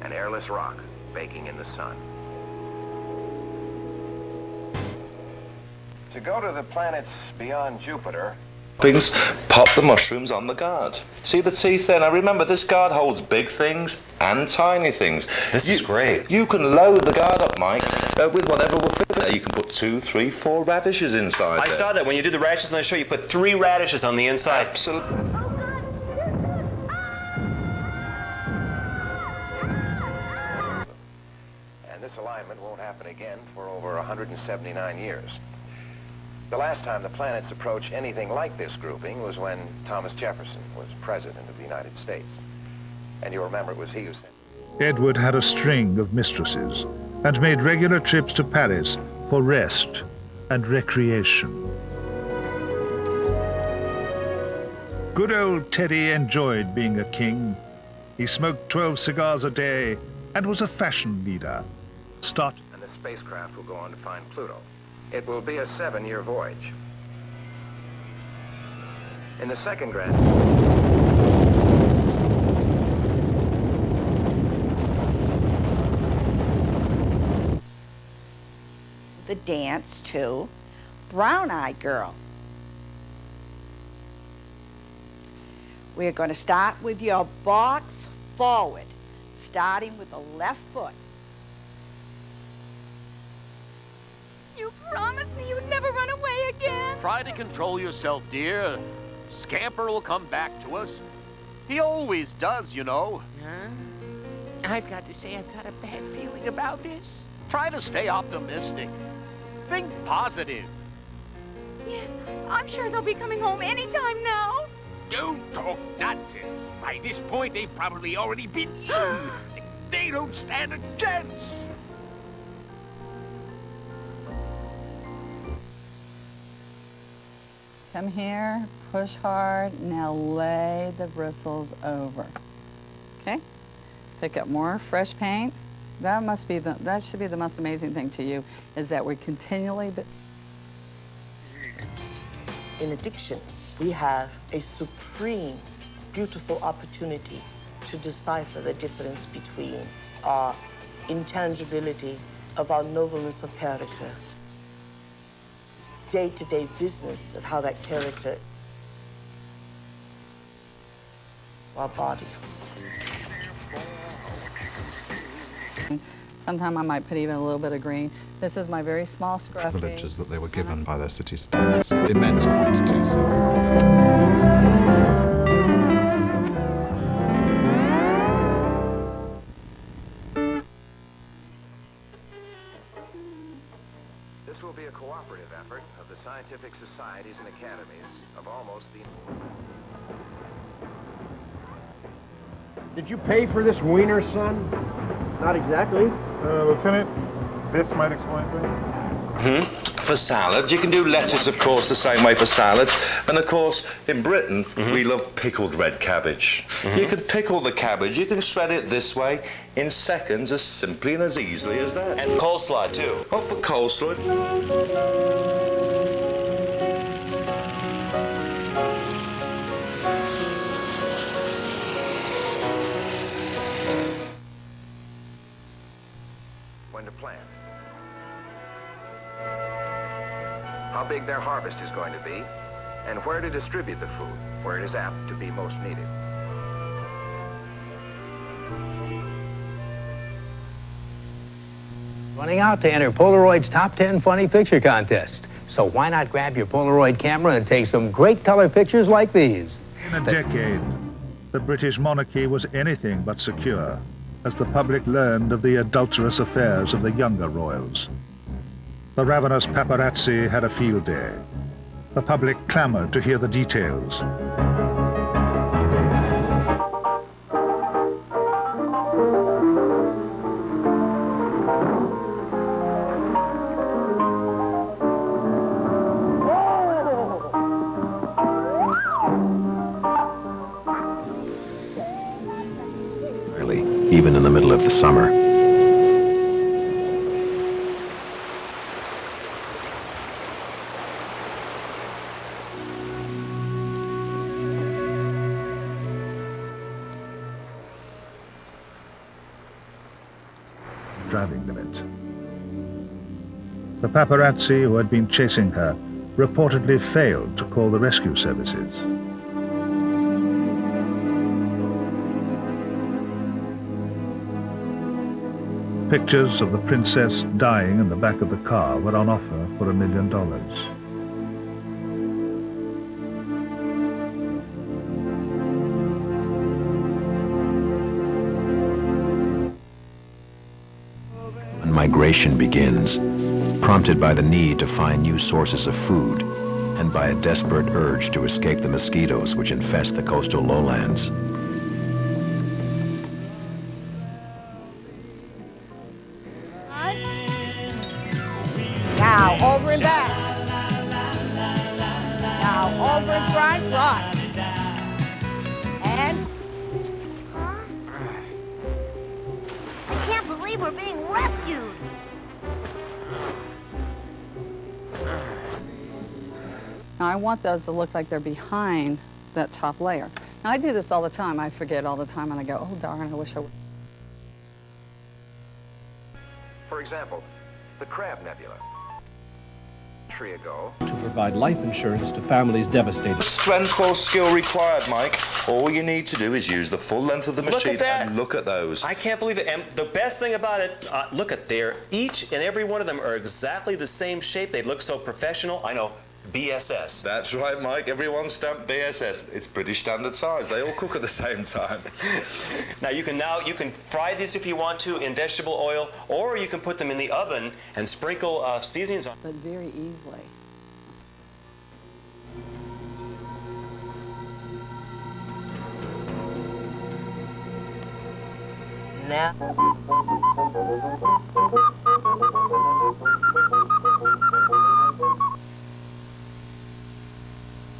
an airless rock baking in the sun. To go to the planets beyond Jupiter, pop the mushrooms on the guard. See the teeth there? Now remember, this guard holds big things and tiny things. This is great. You can load the guard up, Mike, with whatever will fit there. You can put 2, 3, 4 radishes inside I saw that when you did the radishes on the show, you put 3 radishes on the inside. Absolutely. and this alignment won't happen again for over 179 years. The last time the planets approached anything like this grouping was when Thomas Jefferson was President of the United States. And you'll remember it was he who sent... Edward had a string of mistresses and made regular trips to Paris for rest and recreation. Good old Teddy enjoyed being a king. He smoked 12 cigars a day and was a fashion leader. And the spacecraft will go on to find Pluto. It will be a 7-year voyage. In the second grand... The dance to Brown-Eyed Girl. We're going to start with your box forward, starting with the left foot. You promised me you'd never run away again. Try to control yourself, dear. Scamper will come back to us. He always does, you know. Huh? I've got to say I've got a bad feeling about this. Try to stay optimistic. Think positive. Yes, I'm sure they'll be coming home anytime now. Don't talk nonsense. By this point, they've probably already been eaten. They don't stand a chance. Come here, push hard, now lay the bristles over. Okay? Pick up more fresh paint. That should be the most amazing thing to you, is that we continually... In addiction, we have a supreme, beautiful opportunity to decipher the difference between our intangibility of our nobleness of character, day-to-day business of how that character, our bodies. Sometimes I might put even a little bit of green. This is my very small scruffy. Privileges that they were given by their city-states, immense quantities of... This will be a cooperative effort of the scientific societies and academies of almost the... Did you pay for this wiener, son? Not exactly. Lieutenant, this might explain things. For salads, you can do lettuce, of course, the same way for salads. And of course, in Britain, we love pickled red cabbage. You can pickle the cabbage, you can shred it this way in seconds, as simply and as easily as that. And coleslaw, too. Oh, for coleslaw. when to plant, how big their harvest is going to be, and where to distribute the food, where it is apt to be most needed. Running out to enter Polaroid's Top 10 Funny Picture Contest. So why not grab your Polaroid camera and take some great color pictures like these? In a decade, the British monarchy was anything but secure, as the public learned of the adulterous affairs of the younger royals. The ravenous paparazzi had a field day. The public clamored to hear the details. Even in the middle of the summer. Driving limit. The paparazzi who had been chasing her reportedly failed to call the rescue services. Pictures of the princess dying in the back of the car were on offer for $1 million. And migration begins, prompted by the need to find new sources of food and by a desperate urge to escape the mosquitoes which infest the coastal lowlands. Now, over and back. Now, over and front, right. And? I can't believe we're being rescued. Now, I want those to look like they're behind that top layer. Now, I do this all the time. I forget all the time, and I go, oh, darn, I wish I would. For example, the Crab Nebula. Ago. To provide life insurance to families devastated. Strength or skill required, Mike. All you need to do is use the full length of the machine. Look at that. And look at those. I can't believe it. And the best thing about it, look at there. Each and every one of them are exactly the same shape. They look so professional. I know. BSS. That's right, Mike. Everyone stamped BSS. It's British Standard Size. They all cook at the same time. Now you can fry these if you want to in vegetable oil, or you can put them in the oven and sprinkle seasonings on. But very easily. Now.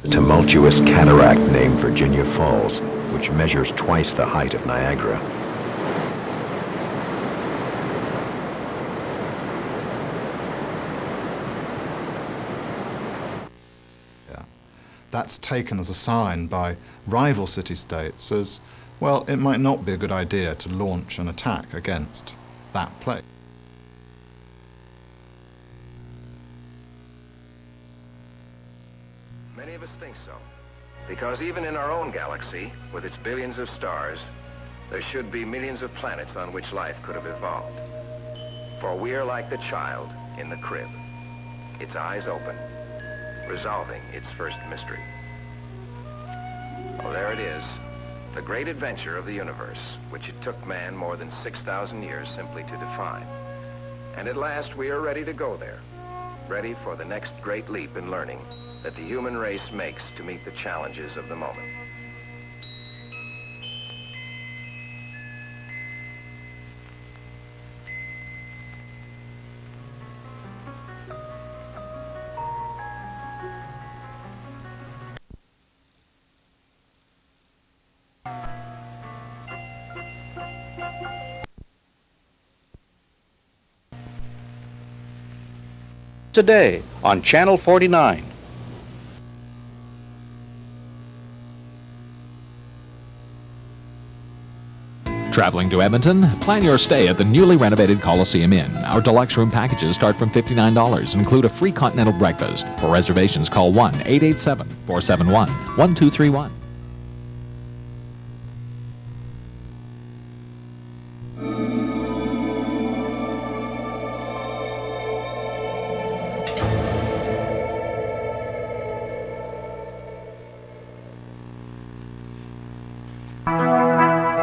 The tumultuous cataract named Virginia Falls, which measures twice the height of Niagara. That's taken as a sign by rival city-states as, well, it might not be a good idea to launch an attack against that place. Many of us think so, because even in our own galaxy, with its billions of stars, there should be millions of planets on which life could have evolved. For we are like the child in the crib, its eyes open, resolving its first mystery. Oh, there it is, the great adventure of the universe, which it took man more than 6,000 years simply to define. And at last we are ready to go there, ready for the next great leap in learning that the human race makes to meet the challenges of the moment. Today on Channel 49. Traveling to Edmonton? Plan your stay at the newly renovated Coliseum Inn. Our deluxe room packages start from $59 and include a free continental breakfast. For reservations, call 1-887-471-1231.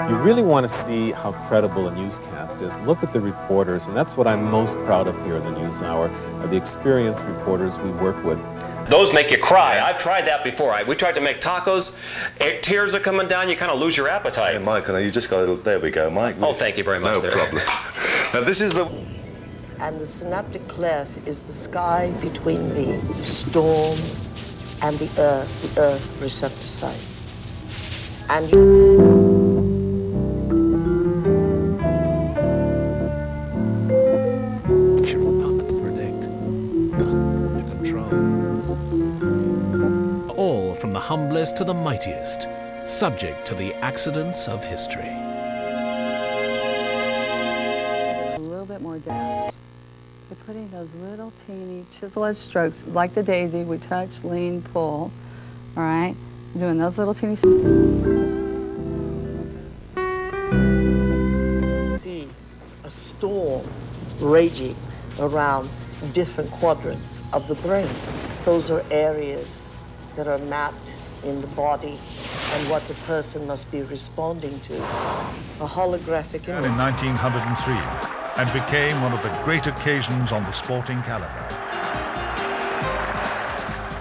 You really want to see how credible a newscast is. Look at the reporters, and that's what I'm most proud of here in the News Hour, are the experienced reporters we work with. Those make you cry. I've tried that before. We tried to make tacos. Tears are coming down. You kind of lose your appetite. Hey, Mike, you just got a little... There we go, Mike. Oh, thank you very much. No problem. Now, this is the... And the synaptic cleft is the sky between the storm and the earth receptor site. And All from the humblest to the mightiest, subject to the accidents of history. A little bit more down. We're putting those little teeny chisel-edge strokes, like the daisy. We touch, lean, pull. All right? We're doing those little teeny... see a storm raging around different quadrants of the brain. Those are areas that are mapped in the body and what the person must be responding to. A holographic image. In 1903, and became one of the great occasions on the sporting calendar.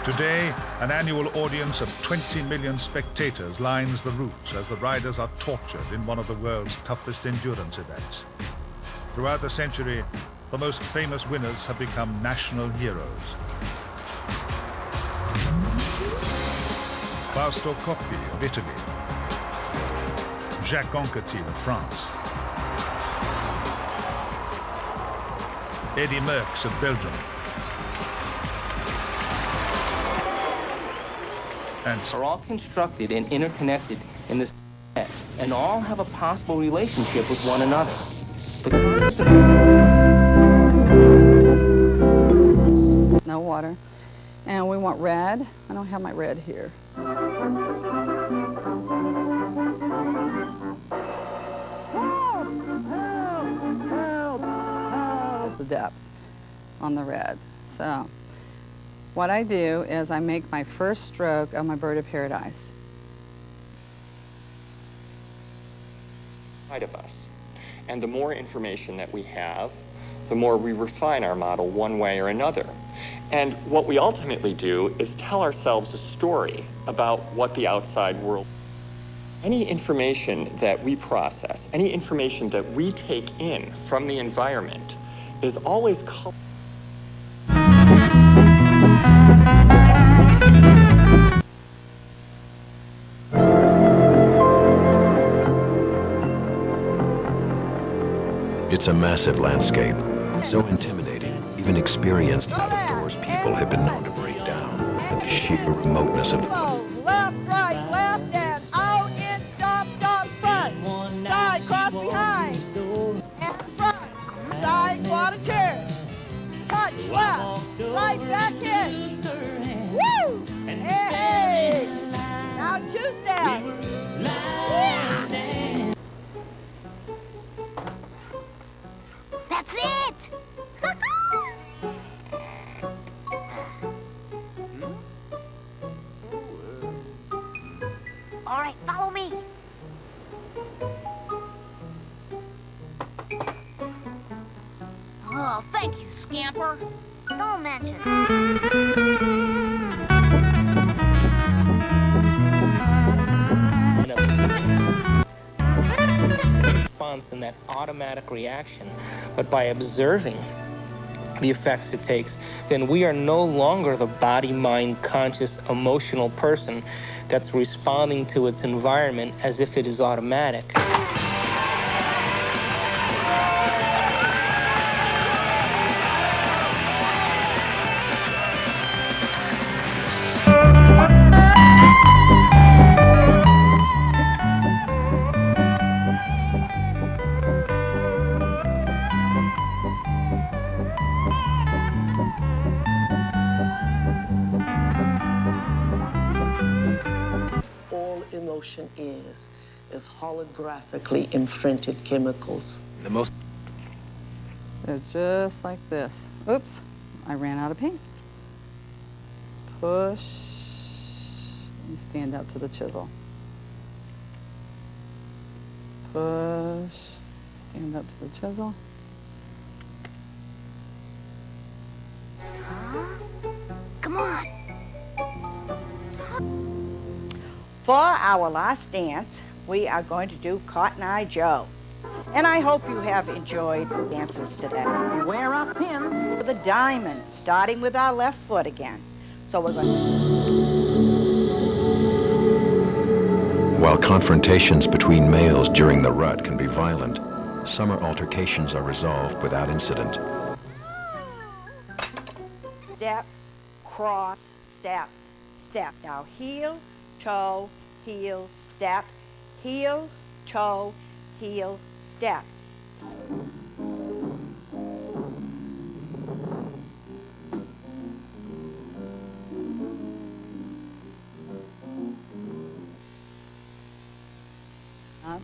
Today, an annual audience of 20 million spectators lines the routes as the riders are tortured in one of the world's toughest endurance events. Throughout the century, the most famous winners have become national heroes. Fausto Coppi of Italy, Jacques Anquetil of France, Eddy Merckx of Belgium, and are all constructed and interconnected in this net, and all have a possible relationship with one another. No water. And we want red. I don't have my red here. The depth on the red. So what I do is I make my first stroke of my bird of paradise. Of us. And the more information that we have, the more we refine our model one way or another. And what we ultimately do is tell ourselves a story about what the outside world. Any information that we process, any information that we take in from the environment is always colored. It's a massive landscape, so intimidating, even experienced out-of-doors people have been known to break down at the sheer remoteness of Left, right, left, and out, in, stop, stop, front. Side, cross behind. And front. Side, quarter turn. Touch left. Right, back in. Woo! Hey! Now 2 steps. That's it! All right, follow me. Oh, thank you, Scamper. Don't mention Response and that automatic reaction, but by observing the effects it takes, then we are no longer the body, mind, conscious, emotional person that's responding to its environment as if it is automatic. Emotion is holographically imprinted chemicals. The most. They're just like this. Oops, I ran out of paint. Push and stand up to the chisel. Push, stand up to the chisel. Come on. For our last dance, we are going to do Cotton Eye Joe. And I hope you have enjoyed the dances today. Beware our pin with a diamond, starting with our left foot again. So we're going to... While confrontations between males during the rut can be violent, summer altercations are resolved without incident. Step, cross, step, step. Now heel, toe, heel, step, heel, toe, heel, step. Up.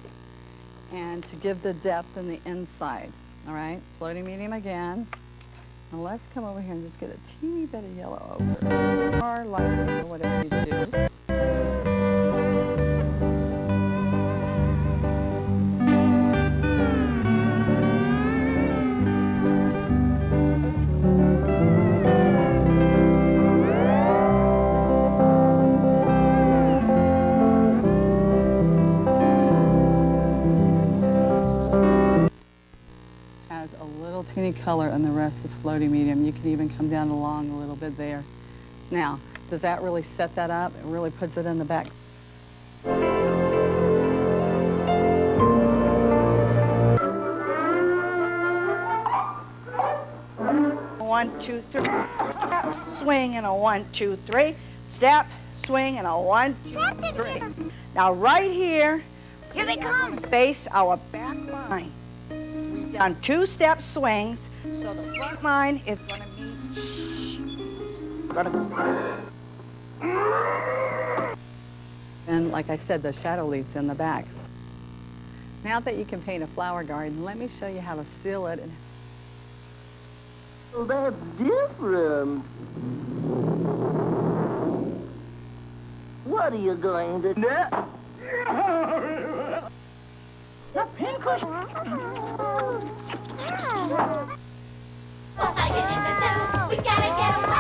And to give the depth in the inside, all right? Floating medium again. Now let's come over here and just get a teeny bit of yellow over. Or light, or whatever you do. Teeny color and the rest is floating medium. You can even come down along a little bit there. Now, does that really set that up? It really puts it in the back. 1, 2, 3. Step, swing, and a 1, 2, 3. Step, swing, and a 1, 2, 3. Now right here, here they come. Face our back line. We've done 2 step swings, so the front line is going to be. And like I said, the shadow leaves in the back. Now that you can paint a flower garden, let me show you how to seal it. Well, that's different. What are you going to do? The pincushion. We'll fight it in the zoo. We gotta get away.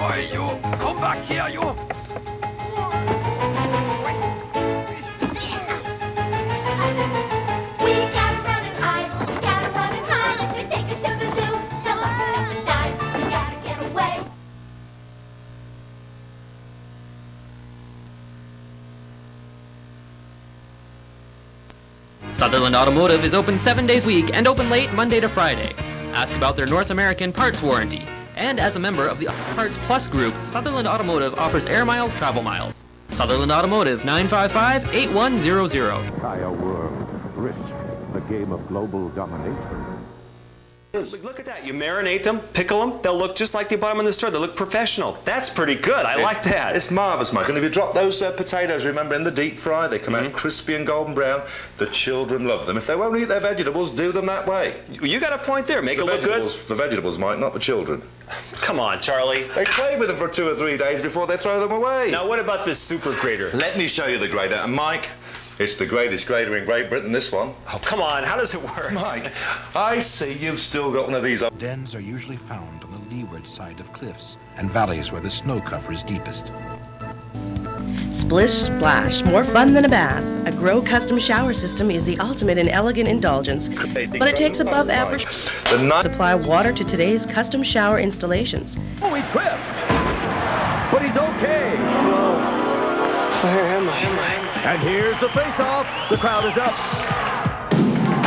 Oi, you! Come back here, you! We gotta run and hide. We gotta run and hide. If they take us to the zoo, they'll lock us up inside. We gotta get away. Sutherland Automotive is open 7 days a week and open late Monday to Friday. Ask about their North American parts warranty. And as a member of the Parts Plus group, Sutherland Automotive offers air miles, travel miles. Sutherland Automotive, 955-8100. Entire world, risk, a game of global domination. Look at that. You marinate them, pickle them, they'll look just like you bought them in the store. They look professional. That's pretty good. I like that. It's marvellous, Mike. And if you drop those potatoes, remember, in the deep fry, they come out crispy and golden brown. The children love them. If they won't eat their vegetables, do them that way. You got a point there. Make it look good. The vegetables, Mike, not the children. Come on, Charlie. They play with them for 2 or 3 days before they throw them away. Now, what about this super grater? Let me show you the grater. And Mike, it's the greatest grater in Great Britain, this one. Oh, come on. How does it work? Mike, I see you've still got one of these. Dens are usually found on the leeward side of cliffs and valleys where the snow cover is deepest. Splish Splash, more fun than a bath. A Grow custom shower system is the ultimate in elegant indulgence, but it takes above average supply water to today's custom shower installations. Oh, he tripped! But he's okay! Where am I? And here's the face-off. The crowd is up.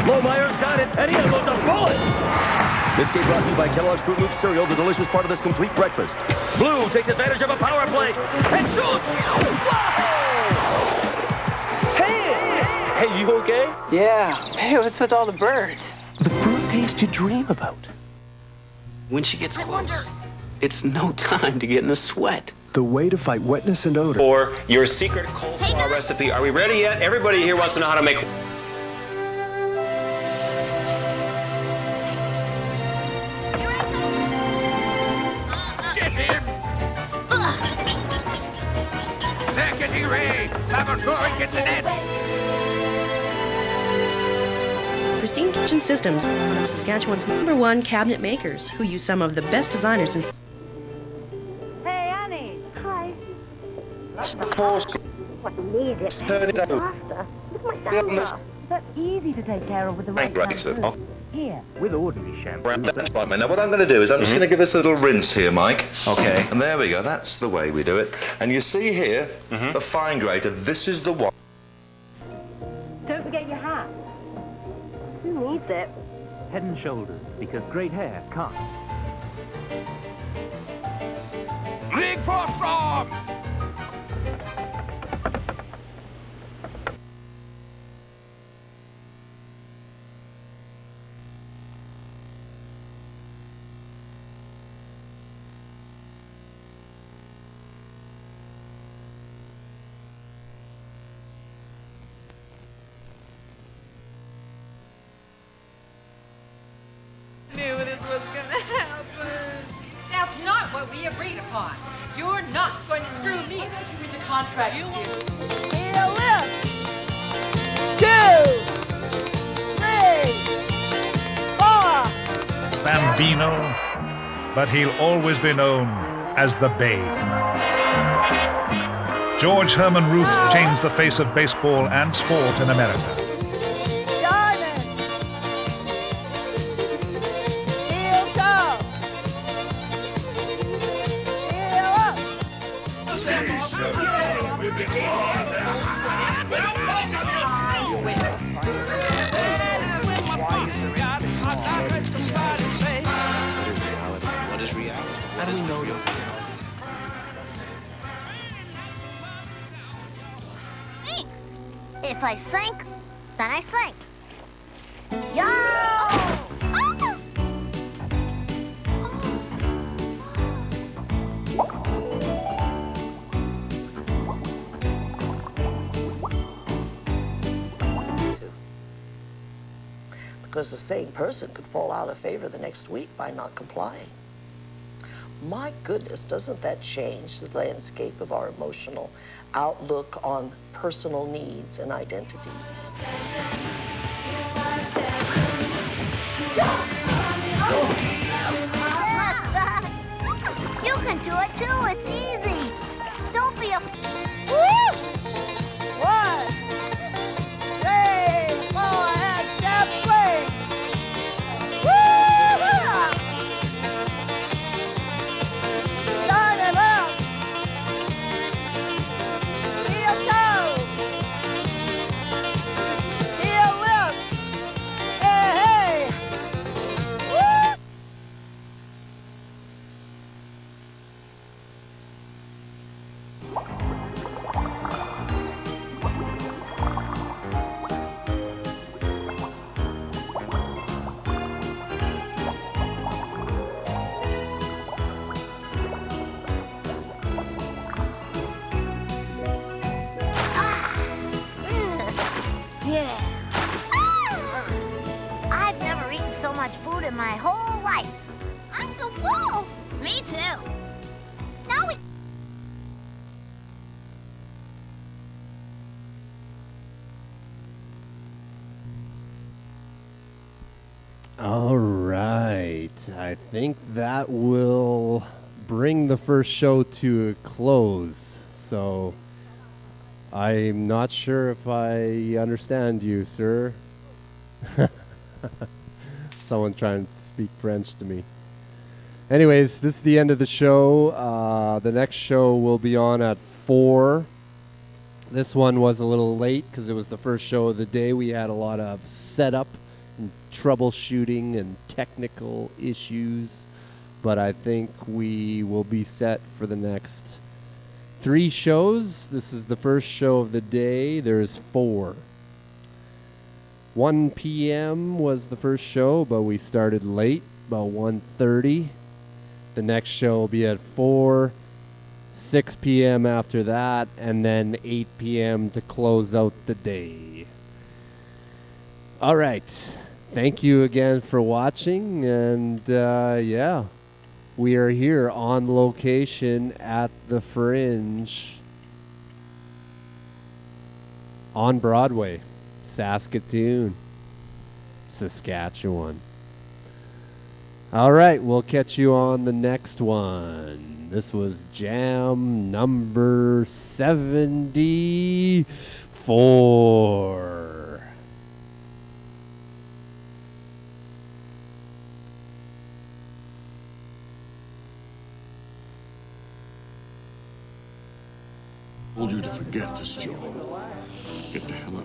Lohmeyer's got it, and he unloads a bullet! This game brought to you by Kellogg's Fruit Loop cereal, the delicious part of this complete breakfast. Blue takes advantage of a power play and shoots! Hey, you okay? Yeah. Hey, what's with all the birds? The fruit taste you dream about. When she gets close, it's no time to get in a sweat. The way to fight wetness and odor. Or your secret coleslaw recipe. Are we ready yet? Everybody here wants to know how to make... Get him! Take it, Ray! Saboteur gets an end! Pristine Kitchen Systems, one of Saskatchewan's #1 cabinet makers, who use some of the best designers in... Hey, Annie. Hi. What need it? Turn it over. Look at my downer. They're easy to take care of with the right shampoo. Here. With ordinary shampoo. That's right, man. Now, what I'm going to do is I'm just going to give this a little rinse here, Mike. Okay. And there we go. That's the way we do it. And you see here, the fine grater. This is the one. Don't forget your hat. Who needs it? Head and shoulders, because great hair can't. League for storm! Knew this was gonna happen. That's not what we agreed upon. You're not going to screw me. Why don't you read the contract? You won't. Need a lift. 2, 3, 4. Bambino, but he'll always be known as the Babe. George Herman Ruth changed the face of baseball and sport in America. Diamond. Heel toe. Heel up. What is reality? How do we know your reality? If I sink, then I sink. Yo! because the same person could fall out of favor the next week by not complying. My goodness, doesn't that change the landscape of our emotional outlook on personal needs and identities? You can do it too, it's easy. Don't be a... Woo! 1, 3, 4, and step swing. Woo-hoo! Start him up. Heel toe. Heel lift. Hey, hey. Woo! Yeah. I've never eaten so much food in my whole life. I'm so full. Me too. Now we... All right. I think that will bring the first show to a close. So I'm not sure if I understand you, sir. Someone trying to speak French to me. Anyways, this is the end of the show. The next show will be on at 4. This one was a little late because it was the first show of the day. We had a lot of setup and troubleshooting and technical issues. But I think we will be set for the next 3 shows. This is the first show of the day. There's 4. 1 p.m. was the first show, but we started late, about 1:30. The next show will be at 4, 6 p.m. after that, and then 8 p.m. to close out the day. All right. Thank you again for watching, and yeah, we are here on location at the Fringe on Broadway, Saskatoon, Saskatchewan. All right, we'll catch you on the next one. This was jam number 74. Told you to forget this, Joe. Get the hell up.